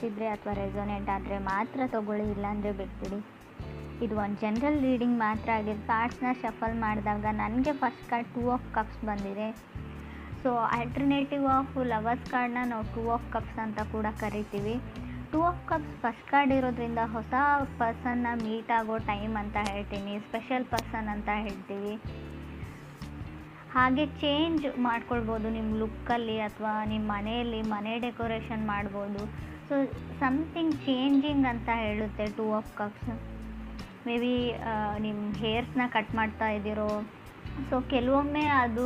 ಅನಿಸಿದರೆ ಅಥವಾ ರೆಸೊನೇಟ್ ಆದರೆ ಮಾತ್ರ ತೊಗೊಳ್ಳಿ, ಇಲ್ಲಾಂದರೆ ಬಿಟ್ಬಿಡಿ. ಇದು ಒಂದು ಜನರಲ್ ರೀಡಿಂಗ್ ಮಾತ್ರ ಆಗಿದೆ. ಕಾರ್ಡ್ಸ್ನ ಶಫಲ್ ಮಾಡಿದಾಗ ನನಗೆ ಫಸ್ಟ್ ಕಾರ್ಡ್ 2 ಆಫ್ ಕಪ್ಸ್ ಬಂದಿದೆ. ಸೊ ಆಲ್ಟರ್ನೇಟಿವ್ ಆಫ್ ಲವರ್ಸ್ ಕಾರ್ಡ್ನ ನಾವು 2 ಆಫ್ ಕಪ್ಸ್ ಅಂತ ಕೂಡ ಕರಿತೀವಿ. 2 ಆಫ್ ಕಪ್ಸ್ ಫಸ್ಟ್ ಕಾರ್ಡ್ ಇರೋದ್ರಿಂದ ಹೊಸ ಪರ್ಸನ್ನ ಮೀಟ್ ಆಗೋ ಟೈಮ್ ಅಂತ ಹೇಳ್ತೀನಿ, ಸ್ಪೆಷಲ್ ಪರ್ಸನ್ ಅಂತ ಹೇಳ್ತೀವಿ. ಹಾಗೆ ಚೇಂಜ್ ಮಾಡ್ಕೊಳ್ಬೋದು ನಿಮ್ಮ ಲುಕ್ಕಲ್ಲಿ ಅಥವಾ ನಿಮ್ಮ ಮನೆಯಲ್ಲಿ ಮನೆ ಡೆಕೋರೇಷನ್ ಮಾಡ್ಬೋದು. ಸೊ ಸಮಥಿಂಗ್ ಚೇಂಜಿಂಗ್ ಅಂತ ಹೇಳುತ್ತೆ 2 ಆಫ್ ಕಪ್ಸ್. ಮೇ ಬಿ ನಿಮ್ಮ ಹೇರ್ಸ್ನ ಕಟ್ ಮಾಡ್ತಾ ಇದ್ದೀರೋ, ಸೊ ಕೆಲವೊಮ್ಮೆ ಅದು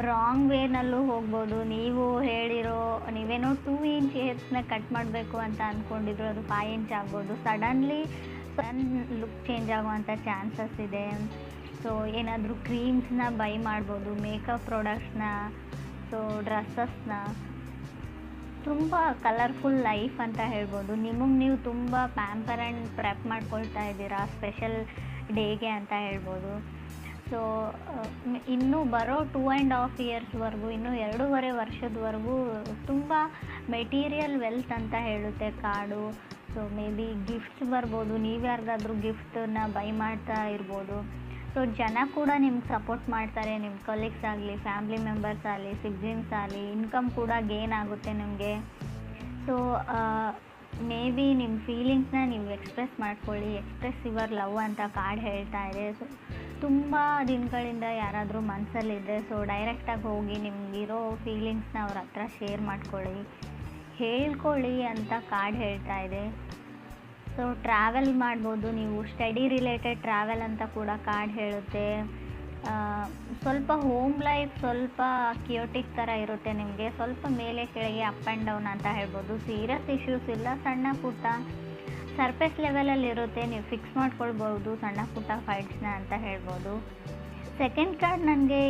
ರಾಂಗ್ ವೇನಲ್ಲೂ ಹೋಗ್ಬೋದು. ನೀವು ಹೇಳಿರೋ ನೀವೇನೋ 2 ಇಂಚ್ ಹೇರ್ಸ್ನ ಕಟ್ ಮಾಡಬೇಕು ಅಂತ ಅಂದ್ಕೊಂಡಿದ್ರು, ಅದು 5 ಇಂಚ್ ಆಗ್ಬೋದು. ಸಡನ್ಲಿ ಲುಕ್ ಚೇಂಜ್ ಆಗುವಂಥ ಚಾನ್ಸಸ್ ಇದೆ. ಸೊ ಏನಾದರೂ ಕ್ರೀಮ್ಸ್ನ ಬೈ ಮಾಡ್ಬೋದು, ಮೇಕಪ್ ಪ್ರಾಡಕ್ಟ್ಸ್ನ, ಸೊ ಡ್ರೆಸ್ಸಸ್ನ. ತುಂಬ ಕಲರ್ಫುಲ್ ಲೈಫ್ ಅಂತ ಹೇಳ್ಬೋದು. ನಿಮಗೆ ನೀವು ತುಂಬ ಪ್ಯಾಂಪರ್ ಆ್ಯಂಡ್ ಪ್ರೆಪ್ ಮಾಡ್ಕೊಳ್ತಾ ಇದ್ದೀರಾ ಸ್ಪೆಷಲ್ ಡೇಗೆ ಅಂತ ಹೇಳ್ಬೋದು. ಸೊ ಇನ್ನೂ ಬರೋ 2.5 ಇಯರ್ಸ್ವರೆಗೂ, ಇನ್ನೂ 2.5 ವರ್ಷದವರೆಗೂ ತುಂಬ ಮೆಟೀರಿಯಲ್ ವೆಲ್ತ್ ಅಂತ ಹೇಳುತ್ತೆ card. So may be gifts ಬರ್ಬೋದು, ನೀವು ಯಾರಿಗಾದ್ರೂ ಗಿಫ್ಟನ್ನ ಬೈ ಮಾಡ್ತಾ ಇರ್ಬೋದು. ಸೊ ಜನ ಕೂಡ ನಿಮ್ಗೆ ಸಪೋರ್ಟ್ ಮಾಡ್ತಾರೆ, ನಿಮ್ಮ ಕೊಲೀಗ್ಸ್ ಆಗಲಿ, ಫ್ಯಾಮಿಲಿ ಮೆಂಬರ್ಸ್ ಆಗಲಿ, ಸಿಬ್ಲಿಂಗ್ಸ್ ಆಗಲಿ. ಇನ್ಕಮ್ ಕೂಡ ಗೇನ್ ಆಗುತ್ತೆ ನಿಮಗೆ. ಸೊ ಮೇ ಬಿ ನಿಮ್ಮ ಫೀಲಿಂಗ್ಸ್ನ ನೀವು ಎಕ್ಸ್ಪ್ರೆಸ್ ಮಾಡ್ಕೊಳ್ಳಿ. ಎಕ್ಸ್ಪ್ರೆಸ್ ಯುವರ್ ಲವ್ ಅಂತ ಕಾರ್ಡ್ ಹೇಳ್ತಾ ಇದೆ. ಸೊ ತುಂಬ ದಿನಗಳಿಂದ ಯಾರಾದರೂ ಮನಸ್ಸಲ್ಲಿದ್ದರೆ ಸೊ ಡೈರೆಕ್ಟಾಗಿ ಹೋಗಿ ನಿಮಗಿರೋ ಫೀಲಿಂಗ್ಸ್ನ ಅವ್ರ ಹತ್ರ ಶೇರ್ ಮಾಡ್ಕೊಳ್ಳಿ, ಹೇಳ್ಕೊಳ್ಳಿ ಅಂತ ಕಾರ್ಡ್ ಹೇಳ್ತಾ ಇದೆ. ಸೊ ಟ್ರಾವೆಲ್ ಮಾಡ್ಬೋದು ನೀವು, ಸ್ಟಡಿ ರಿಲೇಟೆಡ್ ಟ್ರಾವೆಲ್ ಅಂತ ಕೂಡ ಕಾರ್ಡ್ ಹೇಳುತ್ತೆ. ಸ್ವಲ್ಪ ಹೋಮ್ ಲೈಫ್ ಸ್ವಲ್ಪ ಕಿಯೋಟಿಕ್ ಥರ ಇರುತ್ತೆ ನಿಮಗೆ, ಸ್ವಲ್ಪ ಮೇಲೆ ಕೆಳಗೆ ಅಪ್ ಆ್ಯಂಡ್ ಡೌನ್ ಅಂತ ಹೇಳ್ಬೋದು. ಸೀರಿಯಸ್ ಇಶ್ಯೂಸ್ ಇಲ್ಲ, ಸಣ್ಣ ಪುಟ್ಟ ಸರ್ಫೇಸ್ ಲೆವೆಲಲ್ಲಿ ಇರುತ್ತೆ, ನೀವು ಫಿಕ್ಸ್ ಮಾಡ್ಕೊಳ್ಬೋದು ಸಣ್ಣ ಪುಟ್ಟ ಫೈಟ್ಸ್ನ ಅಂತ ಹೇಳ್ಬೋದು. ಸೆಕೆಂಡ್ ಕಾರ್ಡ್ ನನಗೆ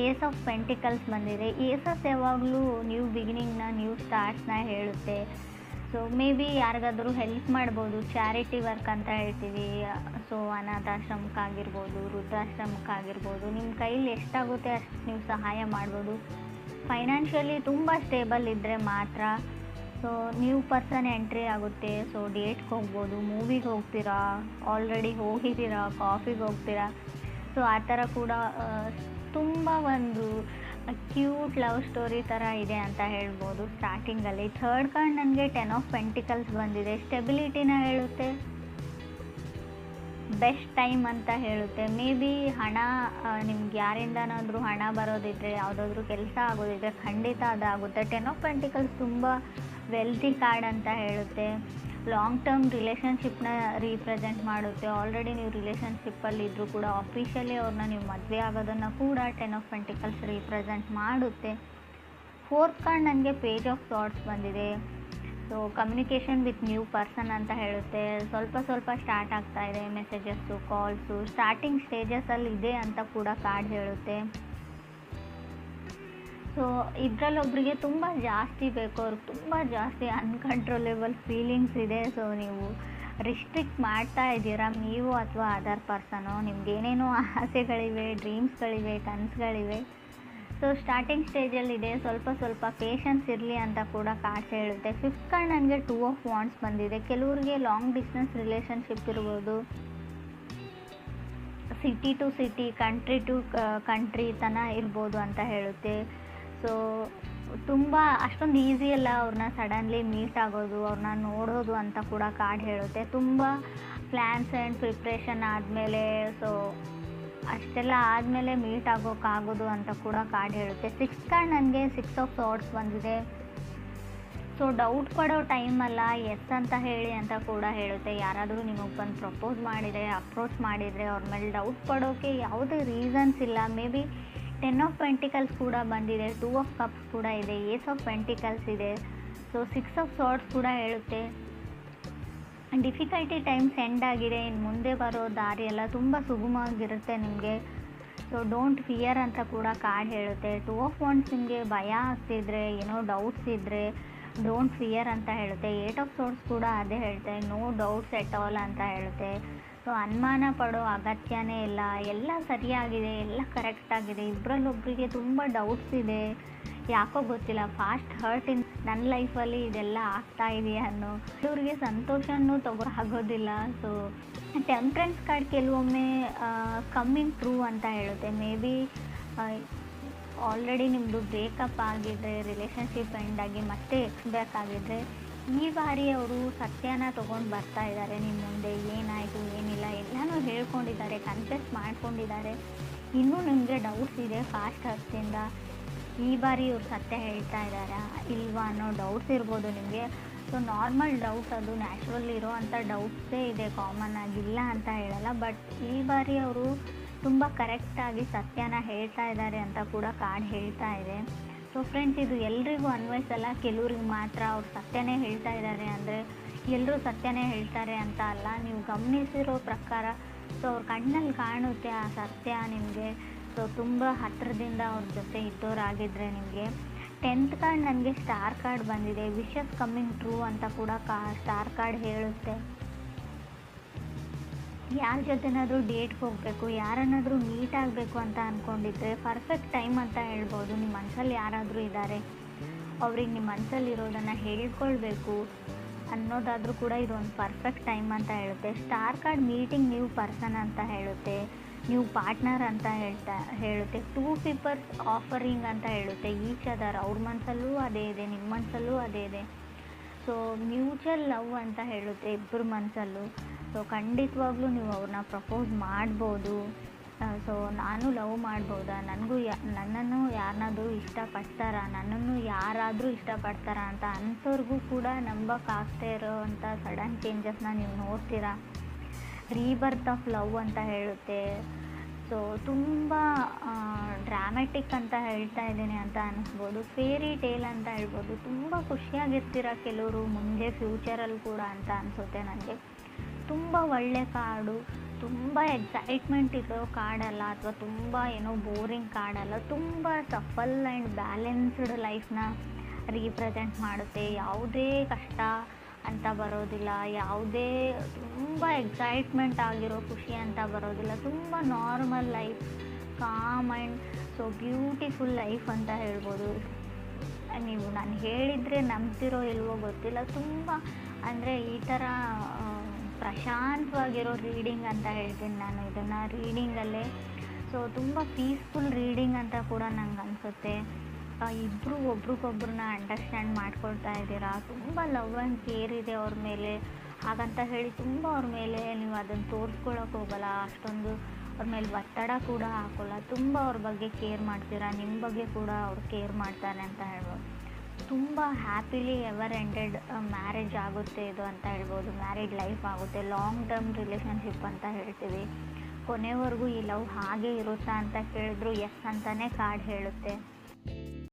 ಏಸ್ ಆಫ್ ಪೆಂಟಿಕಲ್ಸ್ ಬಂದಿದೆ. ಏಸಸ್ ಯಾವಾಗಲೂ ನ್ಯೂ ಬಿಗಿನಿಂಗ್ನ, ನ್ಯೂ ಸ್ಟಾರ್ಟ್ಸ್ನ ಹೇಳುತ್ತೆ. ಸೊ ಮೇ ಬಿ ಯಾರಿಗಾದರೂ ಹೆಲ್ಪ್ ಮಾಡ್ಬೋದು, ಚಾರಿಟಿ ವರ್ಕ್ ಅಂತ ಹೇಳ್ತೀವಿ. ಸೊ ಅನಾಥಾಶ್ರಮಕ್ಕಾಗಿರ್ಬೋದು, ವೃದ್ಧಾಶ್ರಮಕ್ಕಾಗಿರ್ಬೋದು, ನಿಮ್ಮ ಕೈಲಿ ಎಷ್ಟಾಗುತ್ತೆ ಅಷ್ಟು ನೀವು ಸಹಾಯ ಮಾಡ್ಬೋದು. ಫೈನಾನ್ಷಿಯಲಿ ತುಂಬ ಸ್ಟೇಬಲ್ ಇದ್ದರೆ ಮಾತ್ರ. ಸೊ ನ್ಯೂ ಪರ್ಸನ್ ಎಂಟ್ರಿ ಆಗುತ್ತೆ. ಸೊ ಡೇಟ್ಗೆ ಹೋಗ್ಬೋದು, ಮೂವಿಗೆ ಹೋಗ್ತೀರಾ, ಆಲ್ರೆಡಿ ಹೋಗಿದ್ದೀರಾ, ಕಾಫಿಗೆ ಹೋಗ್ತೀರಾ. ಸೊ ಆ ಥರ ಕೂಡ ತುಂಬ ಒಂದು ಕ್ಯೂಟ್ ಲವ್ ಸ್ಟೋರಿ ಥರ ಇದೆ ಅಂತ ಹೇಳ್ಬೋದು ಸ್ಟಾರ್ಟಿಂಗಲ್ಲಿ. ಥರ್ಡ್ ಕಾರ್ಡ್ ನನಗೆ 10 ಆಫ್ ಪೆಂಟಿಕಲ್ಸ್ ಬಂದಿದೆ. ಸ್ಟೆಬಿಲಿಟಿನ ಹೇಳುತ್ತೆ, ಬೆಸ್ಟ್ ಟೈಮ್ ಅಂತ ಹೇಳುತ್ತೆ. ಮೇ ಬಿ ಹಣ, ನಿಮ್ಗೆ ಯಾರಿಂದನಾದರೂ ಹಣ ಬರೋದಿದ್ರೆ, ಯಾವುದಾದ್ರೂ ಕೆಲಸ ಆಗೋದಿದ್ರೆ ಖಂಡಿತ ಅದಾಗುತ್ತೆ. 10 ಆಫ್ ಪೆಂಟಿಕಲ್ಸ್ ತುಂಬ ವೆಲ್ತಿ ಕಾರ್ಡ್ ಅಂತ ಹೇಳುತ್ತೆ. ಲಾಂಗ್ ಟರ್ಮ್ ರಿಲೇಷನ್ಶಿಪ್ನ ರೀಪ್ರೆಸೆಂಟ್ ಮಾಡುತ್ತೆ. ಆಲ್ರೆಡಿ ನೀವು ರಿಲೇಷನ್ಶಿಪ್ಪಲ್ಲಿ ಇದ್ದರೂ ಕೂಡ ಆಫಿಷಿಯಲಿ ಅವ್ರನ್ನ ನೀವು ಮದುವೆ ಆಗೋದನ್ನು ಕೂಡ 10 ಆಫ್ ಪೆಂಟಿಕಲ್ಸ್ ರೀಪ್ರೆಸೆಂಟ್ ಮಾಡುತ್ತೆ. ಫೋರ್ತ್ ಕಾರ್ಡ್ ನನಗೆ ಪೇಜ್ ಆಫ್ ಥಾಟ್ಸ್ ಬಂದಿದೆ. So communication with new person ಅಂತ ಹೇಳುತ್ತೆ. ಸ್ವಲ್ಪ ಸ್ಟಾರ್ಟ್ ಆಗ್ತಾ ಇದೆ, ಮೆಸೇಜಸ್ಸು, ಕಾಲ್ಸು ಸ್ಟಾರ್ಟಿಂಗ್ ಸ್ಟೇಜಸಲ್ಲಿ ಇದೆ ಅಂತ ಕೂಡ ಕಾರ್ಡ್ ಹೇಳುತ್ತೆ. ಸೊ ಇದರಲ್ಲೊಬ್ಬರಿಗೆ ತುಂಬ ಜಾಸ್ತಿ ಬೇಕು, ಅವ್ರಿಗೆ ತುಂಬ ಜಾಸ್ತಿ ಅನ್ಕಂಟ್ರೋಲೇಬಲ್ ಫೀಲಿಂಗ್ಸ್ ಇದೆ. ಸೊ ನೀವು ರಿಸ್ಟ್ರಿಕ್ಟ್ ಮಾಡ್ತಾ ಇದ್ದೀರಾ, ನೀವು ಅಥವಾ ಅದರ್ ಪರ್ಸನು. ನಿಮ್ಗೇನೇನೋ ಆಸೆಗಳಿವೆ, ಡ್ರೀಮ್ಸ್ಗಳಿವೆ, ಕನಸುಗಳಿವೆ. ಸೊ ಸ್ಟಾರ್ಟಿಂಗ್ ಸ್ಟೇಜಲ್ಲಿದೆ, ಸ್ವಲ್ಪ ಪೇಷನ್ಸ್ ಇರಲಿ ಅಂತ ಕೂಡ ಕಾರ್ಡ್ಸ್ ಹೇಳುತ್ತೆ. ಫಿಫ್ತ್ ಕಾರ್ಡ್ ನನಗೆ 2 ಆಫ್ ವಾಂಡ್ಸ್ ಬಂದಿದೆ. ಕೆಲವ್ರಿಗೆ ಲಾಂಗ್ ಡಿಸ್ಟೆನ್ಸ್ ರಿಲೇಷನ್ಶಿಪ್ ಇರ್ಬೋದು, city to city, country to country ತನ ಇರ್ಬೋದು ಅಂತ ಹೇಳುತ್ತೆ. ಸೊ ತುಂಬ ಅಷ್ಟೊಂದು ಈಸಿ ಅಲ್ಲ ಅವ್ರನ್ನ ಸಡನ್ಲಿ ಮೀಟ್ ಆಗೋದು, ಅವ್ರನ್ನ ನೋಡೋದು ಅಂತ ಕೂಡ ಕಾರ್ಡ್ ಹೇಳುತ್ತೆ. ತುಂಬ ಪ್ಲ್ಯಾನ್ಸ್ ಆ್ಯಂಡ್ ಪ್ರಿಪ್ರೇಷನ್ ಆದಮೇಲೆ, ಸೊ ಅಷ್ಟೆಲ್ಲ ಆದಮೇಲೆ ಮೀಟ್ ಆಗೋಕ್ಕಾಗೋದು ಅಂತ ಕೂಡ ಕಾರ್ಡ್ ಹೇಳುತ್ತೆ. ಸಿಕ್ಸ್ತ್ ಕಾರ್ಡ್ ನನಗೆ 6 ಆಫ್ ಥಾಟ್ಸ್ ಬಂದಿದೆ. ಸೊ ಡೌಟ್ ಪಡೋ ಟೈಮಲ್ಲ, ಎಸ್ ಅಂತ ಹೇಳಿ ಅಂತ ಕೂಡ ಹೇಳುತ್ತೆ. ಯಾರಾದರೂ ನಿಮಗೆ ಬಂದು ಪ್ರಪೋಸ್ ಮಾಡಿದರೆ, ಅಪ್ರೋಚ್ ಮಾಡಿದರೆ, ಅವ್ರ ಮೇಲೆ ಡೌಟ್ ಪಡೋಕ್ಕೆ ಯಾವುದೇ ರೀಸನ್ಸ್ ಇಲ್ಲ. ಮೇ ಬಿ 10 ಆಫ್ ಪೆಂಟಿಕಲ್ಸ್ ಕೂಡ ಬಂದಿದೆ, 2 ಆಫ್ ಕಪ್ಸ್ ಕೂಡ ಇದೆ, ಏಸ್ ಆಫ್ ಪೆಂಟಿಕಲ್ಸ್ ಇದೆ. ಸೊ 6 ಆಫ್ ಥಾಟ್ಸ್ ಕೂಡ ಹೇಳುತ್ತೆ. ಡಿಫಿಕಲ್ಟಿ ಟೈಮ್ಸ್ ಎಂಡ್ ಆಗಿದೆ, ಇನ್ನು ಮುಂದೆ ಬರೋ ದಾರಿ ಎಲ್ಲ ತುಂಬ ಸುಗಮವಾಗಿರುತ್ತೆ ನಿಮಗೆ. ಸೊ ಡೋಂಟ್ ಫಿಯರ್ ಅಂತ ಕೂಡ ಕಾರ್ಡ್ ಹೇಳುತ್ತೆ. 2 ಆಫ್ ವಾಂಡ್ಸ್ ನಿಮಗೆ ಭಯ ಆಗ್ತಿದ್ರೆ, ಏನೋ ಡೌಟ್ಸ್ ಇದ್ದರೆ ಡೋಂಟ್ ಫಿಯರ್ ಅಂತ ಹೇಳುತ್ತೆ. 8 ಆಫ್ ಥಾಟ್ಸ್ ಕೂಡ ಅದೇ ಹೇಳುತ್ತೆ, ನೋ ಡೌಟ್ಸ್ ಎಟ್ ಆಲ್ ಅಂತ ಹೇಳುತ್ತೆ. ಸೊ ಅನುಮಾನ ಪಡೋ ಅಗತ್ಯನೇ ಇಲ್ಲ, ಎಲ್ಲ ಸರಿಯಾಗಿದೆ, ಎಲ್ಲ ಕರೆಕ್ಟಾಗಿದೆ. ಇಬ್ಬರಲ್ಲೊಬ್ಬರಿಗೆ ತುಂಬ ಡೌಟ್ಸ್ ಇದೆ, ಯಾಕೋ ಗೊತ್ತಿಲ್ಲ ಫಾಸ್ಟ್ ಹರ್ಟ್ ನನ್ನ ಲೈಫಲ್ಲಿ ಇದೆಲ್ಲ ಆಗ್ತಾ ಇದೆಯಾ ಅನ್ನೋ ಇವ್ರಿಗೆ ಸಂತೋಷನೂ ಆಗೋದಿಲ್ಲ. ಸೊ ಟೆಂಪ್ರೆನ್ಸ್ ಕಾರ್ಡ್ ಕೆಲವೊಮ್ಮೆ ಕಮ್ಮಿಂಗ್ ಟ್ರೂ ಅಂತ ಹೇಳುತ್ತೆ. ಮೇ ಬಿ ಆಲ್ರೆಡಿ ನಿಮ್ಮದು ಬ್ರೇಕಪ್ ಆಗಿದ್ದರೆ, ರಿಲೇಷನ್ಶಿಪ್ ಎಂಡ್ ಆಗಿ ಮತ್ತೆ ಬ್ಯಾಕ್ ಆಗಿದ್ದರೆ, ಈ ಬಾರಿ ಅವರು ಸತ್ಯನ ತೊಗೊಂಡು ಬರ್ತಾ ಇದ್ದಾರೆ ನಿಮ್ಮ ಮುಂದೆ. ಏನಾಯಿತು ಏನಿಲ್ಲ ಎಲ್ಲನೂ ಹೇಳ್ಕೊಂಡಿದ್ದಾರೆ, ಕನ್ಫೆಸ್ ಮಾಡ್ಕೊಂಡಿದ್ದಾರೆ. ಇನ್ನೂ ನಿಮಗೆ ಡೌಟ್ಸ್ ಇದೆ ಫಾಸ್ಟ್ ಹರ್ಟ್ಸಿಂದ. ಈ ಬಾರಿ ಇವ್ರು ಸತ್ಯ ಹೇಳ್ತಾ ಇದ್ದಾರಾ ಇಲ್ವಾ ಅನ್ನೋ ಡೌಟ್ಸ್ ಇರ್ಬೋದು ನಿಮಗೆ. ಸೊ ನಾರ್ಮಲ್ ಡೌಟ್, ಅದು ನ್ಯಾಚುರಲ್ ಇರೋ ಅಂಥ ಡೌಟ್ಸೇ ಇದೆ, ಕಾಮನ್ ಆಗಿಲ್ಲ ಅಂತ ಹೇಳಲ್ಲ. ಬಟ್ ಈ ಬಾರಿ ಅವರು ತುಂಬ ಕರೆಕ್ಟಾಗಿ ಸತ್ಯನ ಹೇಳ್ತಾ ಇದ್ದಾರೆ ಅಂತ ಕೂಡ ಕಾರ್ಡ್ ಹೇಳ್ತಾ ಇದೆ. ಸೊ ಫ್ರೆಂಡ್ಸ್, ಇದು ಎಲ್ರಿಗೂ ಅನ್ವಯಿಸಲ್ಲ, ಕೆಲವ್ರಿಗೆ ಮಾತ್ರ ಅವ್ರು ಸತ್ಯನೇ ಹೇಳ್ತಾ ಇದ್ದಾರೆ ಅಂದರೆ ಎಲ್ಲರೂ ಸತ್ಯನೇ ಹೇಳ್ತಾರೆ ಅಂತ ಅಲ್ಲ. ನೀವು ಗಮನಿಸಿರೋ ಪ್ರಕಾರ ಸೊ ಅವ್ರ ಕಣ್ಣಲ್ಲಿ ಕಾಣುತ್ತೆ ಆ ಸತ್ಯ ನಿಮಗೆ. ಸೊ ತುಂಬ ಹತ್ತಿರದಿಂದ ಅವ್ರ ಜೊತೆ ಇದ್ದವರಾಗಿದ್ದರೆ ನಿಮಗೆ. 10th ಕಾರ್ಡ್ ನನಗೆ ಸ್ಟಾರ್ ಕಾರ್ಡ್ ಬಂದಿದೆ. ವಿಶಸ್ ಕಮ್ಮಿಂಗ್ ಟ್ರೂ ಅಂತ ಕೂಡ ಸ್ಟಾರ್ ಕಾರ್ಡ್ ಹೇಳುತ್ತೆ. ಯಾರ ಜೊತೆನಾದರೂ ಡೇಟ್ಗೆ ಹೋಗಬೇಕು, ಯಾರನ್ನಾದರೂ ಮೀಟ್ ಆಗಬೇಕು ಅಂತ ಅಂದ್ಕೊಂಡಿದ್ರೆ ಪರ್ಫೆಕ್ಟ್ ಟೈಮ್ ಅಂತ ಹೇಳ್ಬೋದು. ನಿಮ್ಮ ಮನಸ್ಸಲ್ಲಿ ಯಾರಾದರೂ ಇದ್ದಾರೆ, ಅವ್ರಿಗೆ ನಿಮ್ಮ ಮನಸ್ಸಲ್ಲಿ ಇರೋದನ್ನು ಹೇಳ್ಕೊಳ್ಬೇಕು ಅನ್ನೋದಾದರೂ ಕೂಡ ಇದೊಂದು ಪರ್ಫೆಕ್ಟ್ ಟೈಮ್ ಅಂತ ಹೇಳುತ್ತೆ. Star card meeting new person ಅಂತ ಹೇಳುತ್ತೆ, ನ್ಯೂ ಪಾರ್ಟ್ನರ್ ಅಂತ ಹೇಳುತ್ತೆ. 2 ಪೀಪಲ್ಸ್ ಆಫರಿಂಗ್ ಅಂತ ಹೇಳುತ್ತೆ ಈಚ್ ಅದರ್. ಅವ್ರ ಮನಸ್ಸಲ್ಲೂ ಅದೇ ಇದೆ, ನಿಮ್ಮ ಮನಸ್ಸಲ್ಲೂ ಅದೇ ಇದೆ. ಸೊ ಮ್ಯೂಚುವಲ್ ಲವ್ ಅಂತ ಹೇಳುತ್ತೆ ಇಬ್ಬರ ಮನಸ್ಸಲ್ಲೂ. ಸೊ ಖಂಡಿತವಾಗ್ಲೂ ನೀವು ಅವ್ರನ್ನ ಪ್ರಪೋಸ್ ಮಾಡ್ಬೋದು. ಸೊ ನಾನು ಲವ್ ಮಾಡ್ಬೋದಾ, ನನ್ನನ್ನು ಯಾರನ್ನಾದರೂ ಇಷ್ಟಪಡ್ತಾರಾ, ನನ್ನನ್ನು ಯಾರಾದರೂ ಇಷ್ಟಪಡ್ತಾರಾ ಅಂತ ಅಂಥವ್ರಿಗೂ ಕೂಡ ನಂಬಕ್ಕಾಗ್ತಾ ಇರೋ ಅಂಥ ಸಡನ್ ಚೇಂಜಸ್ನ ನೀವು ನೋಡ್ತೀರಾ. ರೀಬರ್ತ್ ಆಫ್ ಲವ್ ಅಂತ ಹೇಳುತ್ತೆ. ಸೊ ತುಂಬ ಡ್ರಾಮ್ಯಾಟಿಕ್ ಅಂತ ಹೇಳ್ತಾ ಇದ್ದೀನಿ ಅಂತ ಅನ್ನಿಸ್ಬೋದು, ಫೇರಿ ಟೇಲ್ ಅಂತ ಹೇಳ್ಬೋದು. ತುಂಬ ಖುಷಿಯಾಗಿರ್ತೀರ ಕೆಲವರು ಮುಂದೆ ಫ್ಯೂಚರಲ್ಲಿ ಕೂಡ ಅಂತ ಅನಿಸುತ್ತೆ ನನಗೆ. ತುಂಬ ಒಳ್ಳೆ ಕಾರ್ಡು, ತುಂಬ ಎಕ್ಸೈಟ್ಮೆಂಟ್ ಇರೋ ಕಾರ್ಡಲ್ಲ, ಅಥವಾ ತುಂಬ ಏನೋ ಬೋರಿಂಗ್ ಕಾರ್ಡಲ್ಲ. ತುಂಬ ಸಫಲ್ ಆ್ಯಂಡ್ ಬ್ಯಾಲೆನ್ಸ್ಡ್ ಲೈಫ್ನ ರೀಪ್ರೆಸೆಂಟ್ ಮಾಡುತ್ತೆ. ಯಾವುದೇ ಕಷ್ಟ ಅಂತ ಬರೋದಿಲ್ಲ, ಯಾವುದೇ ತುಂಬ ಎಕ್ಸೈಟ್ಮೆಂಟ್ ಆಗಿರೋ ಖುಷಿ ಅಂತ ಬರೋದಿಲ್ಲ. ತುಂಬ normal life, com and so beautiful life ಅಂತ ಹೇಳ್ಬೋದು. ನೀವು ನಾನು ಹೇಳಿದರೆ ನಂಬ್ತಿರೋ ಇಲ್ವೋ ಗೊತ್ತಿಲ್ಲ, ತುಂಬ ಅಂದರೆ ಈ ಥರ ಪ್ರಶಾಂತವಾಗಿರೋ ರೀಡಿಂಗ್ ಅಂತ ಹೇಳ್ತೀನಿ ನಾನು ಇದನ್ನು ರೀಡಿಂಗಲ್ಲೇ. ಸೊ ತುಂಬ ಪೀಸ್ಫುಲ್ ರೀಡಿಂಗ್ ಅಂತ ಕೂಡ ನಂಗೆ ಅನಿಸುತ್ತೆ. ಇಬ್ಬರು ಒಬ್ರಿಗೊಬ್ರನ್ನ ಅಂಡರ್ಸ್ಟ್ಯಾಂಡ್ ಮಾಡ್ಕೊಳ್ತಾ ಇದ್ದೀರಾ, ತುಂಬ ಲವ್ ಆ್ಯಂಡ್ ಕೇರ್ ಇದೆ ಅವ್ರ ಮೇಲೆ. ಹಾಗಂತ ಹೇಳಿ ತುಂಬ ಅವ್ರ ಮೇಲೆ ನೀವು ಅದನ್ನು ತೋರಿಸ್ಕೊಳ್ಳೋಕೆ ಹೋಗಲ್ಲ, ಅಷ್ಟೊಂದು ಅವ್ರ ಮೇಲೆ ಒತ್ತಡ ಕೂಡ ಹಾಕೋಲ್ಲ. ತುಂಬ ಅವ್ರ ಬಗ್ಗೆ ಕೇರ್ ಮಾಡ್ತೀರಾ, ನಿಮ್ಮ ಬಗ್ಗೆ ಕೂಡ ಅವ್ರು ಕೇರ್ ಮಾಡ್ತಾರೆ ಅಂತ ಹೇಳ್ಬೋದು. ತುಂಬ ಹ್ಯಾಪಿಲಿ ಎವರ್ ಎಂಡೆಡ್ ಮ್ಯಾರೇಜ್ ಆಗುತ್ತೆ ಇದು ಅಂತ ಹೇಳ್ಬೋದು. ಮ್ಯಾರಿಡ್ ಲೈಫ್ ಆಗುತ್ತೆ, ಲಾಂಗ್ ಟರ್ಮ್ ರಿಲೇಷನ್ಶಿಪ್ ಅಂತ ಹೇಳ್ತೀವಿ. ಕೊನೆವರೆಗೂ ಈ ಲವ್ ಹಾಗೆ ಇರುತ್ತಾ ಅಂತ ಕೇಳಿದ್ರು ಎಸ್ ಅಂತಲೇ ಕಾರ್ಡ್ ಹೇಳುತ್ತೆ.